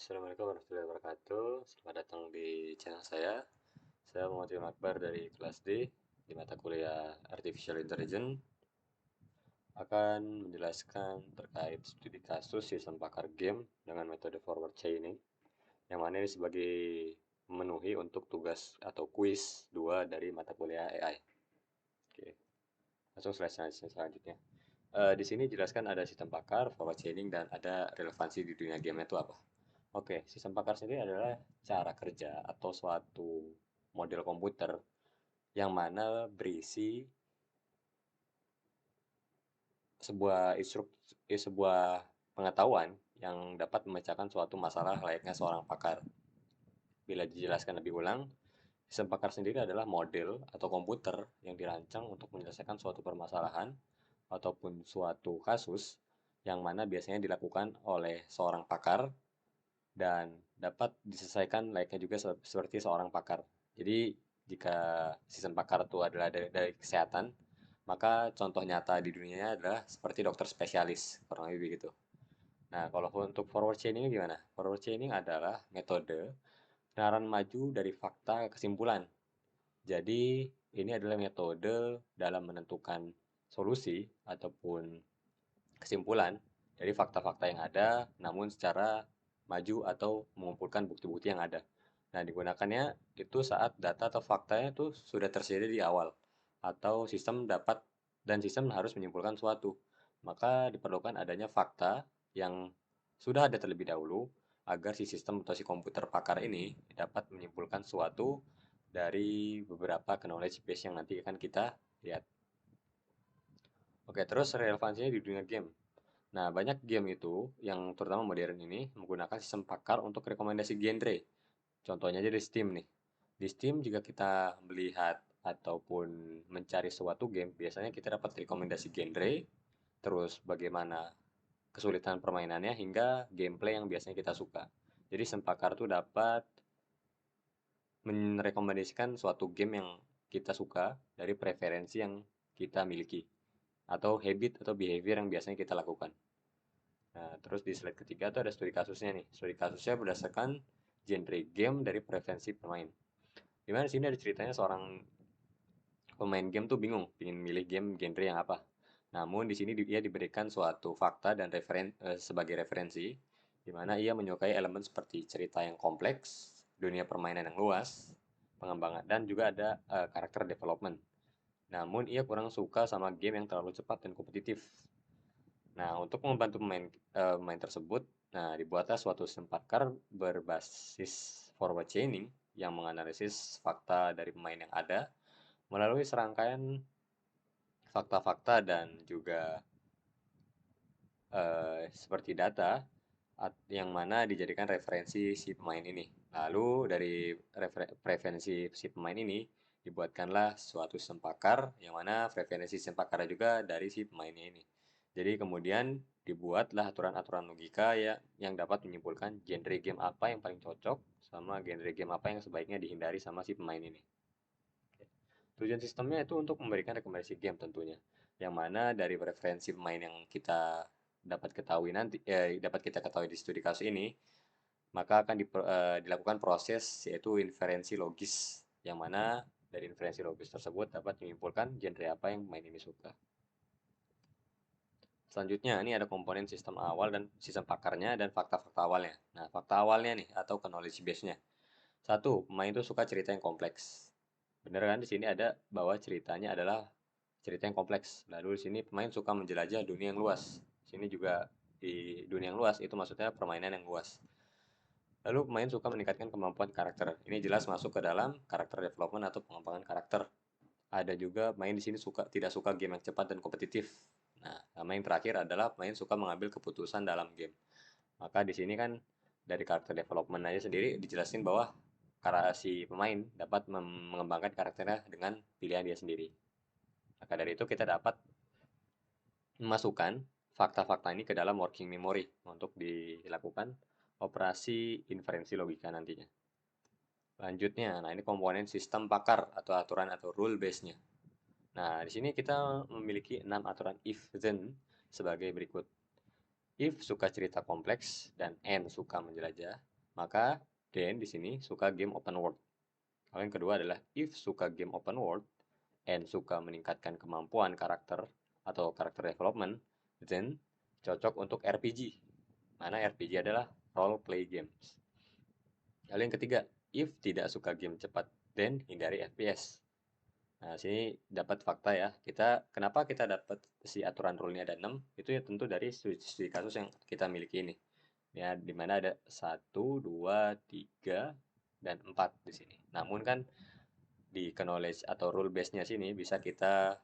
Assalamualaikum warahmatullahi wabarakatuh. Selamat datang di channel saya. Saya Muhammad Akbar dari kelas D di mata kuliah Artificial Intelligence akan menjelaskan terkait studi kasus sistem pakar game dengan metode forward chaining, yang mana ini sebagai memenuhi untuk tugas atau kuis 2 dari mata kuliah AI. Oke, langsung slide selanjutnya. Di sini jelaskan ada sistem pakar, forward chaining, dan ada relevansi di dunia game itu apa. Oke, sistem pakar sendiri adalah cara kerja atau suatu model komputer yang mana berisi sebuah pengetahuan yang dapat memecahkan suatu masalah layaknya seorang pakar. Bila dijelaskan lebih ulang, sistem pakar sendiri adalah model atau komputer yang dirancang untuk menyelesaikan suatu permasalahan ataupun suatu kasus yang mana biasanya dilakukan oleh seorang pakar dan dapat diselesaikan layaknya juga seperti seorang pakar. Jadi jika sistem pakar itu adalah dari kesehatan, maka contoh nyata di dunianya adalah seperti dokter spesialis, kurang lebih begitu. Nah, kalau untuk forward chaining gimana? Forward chaining adalah metode penerapan maju dari fakta ke kesimpulan. Jadi, ini adalah metode dalam menentukan solusi ataupun kesimpulan dari fakta-fakta yang ada, namun secara maju atau mengumpulkan bukti-bukti yang ada. Nah, digunakannya itu saat data atau faktanya itu sudah tersedia di awal, atau sistem harus menyimpulkan suatu. Maka diperlukan adanya fakta yang sudah ada terlebih dahulu agar si sistem atau si komputer pakar ini dapat menyimpulkan suatu dari beberapa knowledge base yang nanti akan kita lihat. Oke, terus relevansinya di dunia game. Nah, banyak game itu yang terutama modern ini menggunakan sistem pakar untuk rekomendasi genre. Contohnya aja di Steam nih. Di Steam jika kita melihat ataupun mencari suatu game, biasanya kita dapat rekomendasi genre, terus bagaimana kesulitan permainannya hingga gameplay yang biasanya kita suka. Jadi sistem pakar itu dapat merekomendasikan suatu game yang kita suka dari preferensi yang kita miliki atau habit atau behavior yang biasanya kita lakukan. Nah, terus di slide ketiga tuh ada studi kasusnya nih. Studi kasusnya berdasarkan genre game dari preferensi pemain. Dimana di sini ada ceritanya seorang pemain game tuh bingung, ingin milih game genre yang apa. Namun di sini dia diberikan suatu fakta dan sebagai referensi, di mana ia menyukai elemen seperti cerita yang kompleks, dunia permainan yang luas, pengembangan, dan juga ada karakter development. Namun ia kurang suka sama game yang terlalu cepat dan kompetitif. Nah, untuk membantu pemain tersebut, nah dibuatlah suatu sistem pakar berbasis forward chaining yang menganalisis fakta dari pemain yang ada melalui serangkaian fakta-fakta dan juga seperti data yang mana dijadikan referensi si pemain ini. Lalu dari preferensi si pemain ini dibuatkanlah suatu sistem pakar yang mana preferensi sistem pakar juga dari si pemainnya ini. Jadi kemudian dibuatlah aturan-aturan logika ya yang dapat menyimpulkan genre game apa yang paling cocok sama genre game apa yang sebaiknya dihindari sama si pemain ini. Tujuan sistemnya itu untuk memberikan rekomendasi game tentunya. Yang mana dari preferensi pemain yang kita dapat kita ketahui di studi kasus ini, maka akan dilakukan proses yaitu inferensi logis yang mana dari inferensi logis tersebut dapat menyimpulkan genre apa yang pemain ini suka. Selanjutnya, ini ada komponen sistem awal dan sistem pakarnya dan fakta-fakta awalnya. Nah, fakta awalnya nih atau knowledge base-nya. Satu, pemain itu suka cerita yang kompleks. Bener kan di sini ada bahwa ceritanya adalah cerita yang kompleks. Lalu di sini pemain suka menjelajah dunia yang luas. Sini juga di dunia yang luas itu maksudnya permainan yang luas. Lalu pemain suka meningkatkan kemampuan karakter. Ini jelas masuk ke dalam karakter development atau pengembangan karakter. Ada juga pemain di sini tidak suka game yang cepat dan kompetitif. Nah, sama yang terakhir adalah pemain suka mengambil keputusan dalam game. Maka di sini kan dari karakter development aja sendiri dijelasin bahwa karena si pemain dapat mengembangkan karakternya dengan pilihan dia sendiri. Maka dari itu kita dapat memasukkan fakta-fakta ini ke dalam working memory untuk dilakukan operasi inferensi logika nantinya. Lanjutnya, nah ini komponen sistem pakar atau aturan atau rule base-nya. Nah, di sini kita memiliki 6 aturan if then sebagai berikut. If suka cerita kompleks dan N suka menjelajah, maka then di sini suka game open world. Lalu yang kedua adalah if suka game open world and suka meningkatkan kemampuan karakter atau karakter development, then cocok untuk RPG. Mana RPG adalah role play games. Lalu yang ketiga, if tidak suka game cepat, then hindari FPS. Nah, sini dapat fakta ya. Kenapa kita dapat si aturan rule-nya ada 6? Itu ya tentu dari studi kasus yang kita miliki ini. Ya, di mana ada 1, 2, 3, dan 4 di sini. Namun kan di knowledge atau rule base-nya sini bisa kita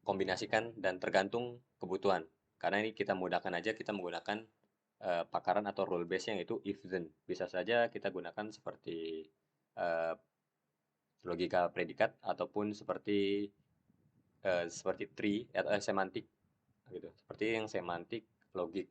kombinasikan dan tergantung kebutuhan. Karena ini kita mudahkan aja, kita menggunakan pakaran atau rule base-nya yaitu if then. Bisa saja kita gunakan seperti uh, logika predikat ataupun seperti tree atau semantik gitu. Seperti yang semantik logik.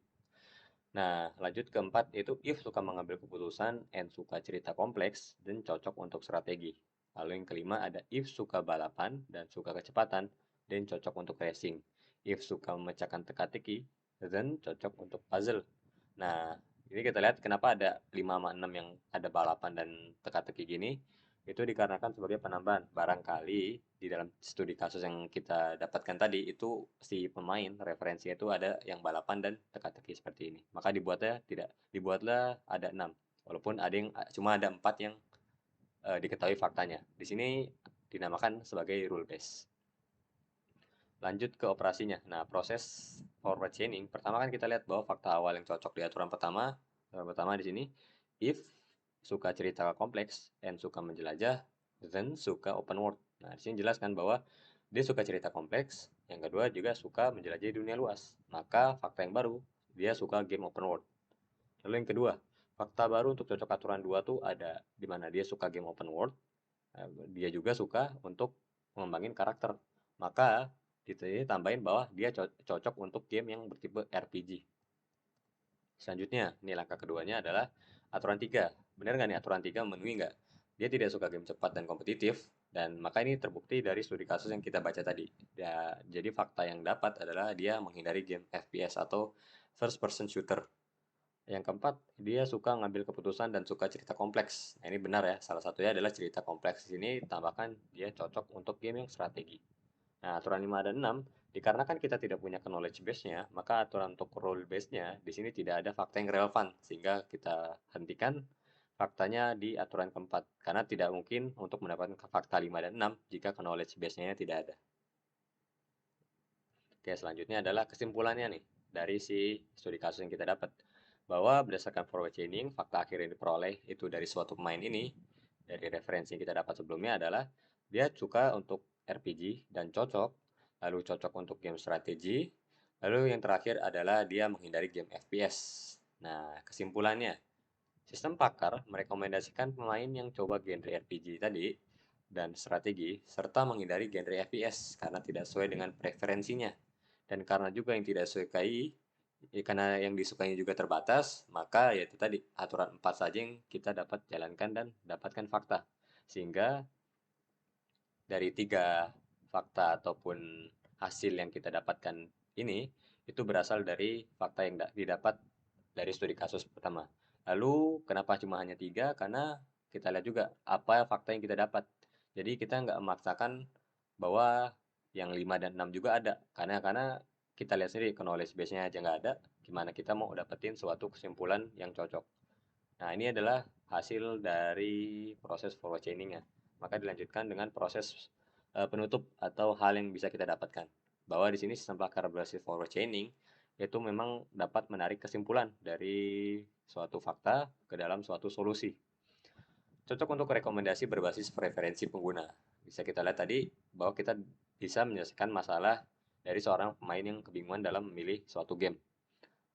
Nah, lanjut keempat yaitu if suka mengambil keputusan and suka cerita kompleks dan cocok untuk strategi. Lalu yang kelima ada if suka balapan dan suka kecepatan dan cocok untuk racing. If suka memecahkan teka-teki dan cocok untuk puzzle. Nah, ini kita lihat kenapa ada 5 sama 6 yang ada balapan dan teka-teki gini. Itu dikarenakan sebagai penambahan. Barangkali di dalam studi kasus yang kita dapatkan tadi, itu si pemain referensinya itu ada yang balapan dan teka-teki seperti ini. Maka dibuatlah ada 6. Walaupun cuma ada 4 yang diketahui faktanya. Di sini dinamakan sebagai rule base. Lanjut ke operasinya. Nah, proses forward chaining, pertama kan kita lihat bahwa fakta awal yang cocok di aturan pertama di sini, if suka cerita kompleks and suka menjelajah, then suka open world. Nah, di sini jelaskan bahwa dia suka cerita kompleks, yang kedua juga suka menjelajahi dunia luas. Maka fakta yang baru, dia suka game open world. Lalu yang kedua, fakta baru untuk cocok aturan 2 tuh ada di mana dia suka game open world, dia juga suka untuk mengembangin karakter. Maka ditambahin bahwa dia cocok untuk game yang bertipe RPG. Selanjutnya, nih langkah keduanya adalah aturan 3. Benar nggak nih aturan 3 memenuhi nggak? Dia tidak suka game cepat dan kompetitif, dan maka ini terbukti dari studi kasus yang kita baca tadi. Ya, jadi fakta yang dapat adalah dia menghindari game FPS atau first person shooter. Yang keempat, dia suka ngambil keputusan dan suka cerita kompleks. Nah, ini benar ya, salah satunya adalah cerita kompleks. Di sini tambahkan dia cocok untuk game yang strategi. Nah, aturan 5 dan 6, dikarenakan kita tidak punya knowledge base-nya, maka aturan untuk rule base-nya di sini tidak ada fakta yang relevan, sehingga kita hentikan faktanya di aturan keempat, karena tidak mungkin untuk mendapatkan fakta 5 dan 6 jika knowledge base-nya tidak ada. Oke, selanjutnya adalah kesimpulannya nih, dari si studi kasus yang kita dapat. Bahwa berdasarkan forward chaining, fakta akhir yang diperoleh itu dari suatu pemain ini, dari referensi yang kita dapat sebelumnya adalah, dia suka untuk RPG dan cocok, lalu cocok untuk game strategi, lalu yang terakhir adalah dia menghindari game FPS. Nah, kesimpulannya, sistem pakar merekomendasikan pemain yang coba genre RPG tadi dan strategi, serta menghindari genre FPS karena tidak sesuai dengan preferensinya. Dan karena juga yang tidak sukai, karena yang disukainya juga terbatas, maka ya itu tadi aturan 4 saja yang kita dapat jalankan dan dapatkan fakta. Sehingga dari 3 fakta ataupun hasil yang kita dapatkan ini, itu berasal dari fakta yang didapat dari studi kasus pertama. Lalu kenapa cuma hanya 3? Karena kita lihat juga apa fakta yang kita dapat. Jadi kita nggak memaksakan bahwa yang 5 dan 6 juga ada. Karena kita lihat sendiri knowledge base-nya aja nggak ada, gimana kita mau dapetin suatu kesimpulan yang cocok. Nah, ini adalah hasil dari proses forward chaining-nya. Maka dilanjutkan dengan proses penutup atau hal yang bisa kita dapatkan. Bahwa di sini sistem pakar berbasis forward chaining itu memang dapat menarik kesimpulan dari suatu fakta ke dalam suatu solusi. Cocok untuk rekomendasi berbasis preferensi pengguna. Bisa kita lihat tadi bahwa kita bisa menyelesaikan masalah dari seorang pemain yang kebingungan dalam memilih suatu game.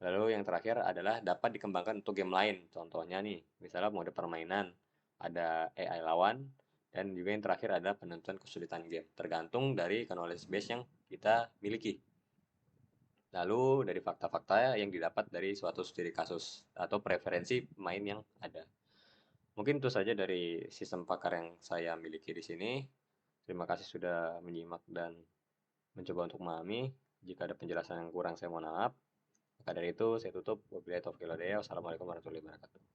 Lalu yang terakhir adalah dapat dikembangkan untuk game lain. Contohnya nih, misalnya mode permainan, ada AI lawan, dan juga yang terakhir adalah penentuan kesulitan game. Tergantung dari knowledge base yang kita miliki. Lalu dari fakta-fakta yang didapat dari suatu studi kasus atau preferensi pemain yang ada. Mungkin itu saja dari sistem pakar yang saya miliki di sini. Terima kasih sudah menyimak dan mencoba untuk memahami. Jika ada penjelasan yang kurang, saya mohon maaf. Maka dari itu saya tutup. Wabillahi taufiq wal hidayah. Wassalamualaikum warahmatullahi wabarakatuh.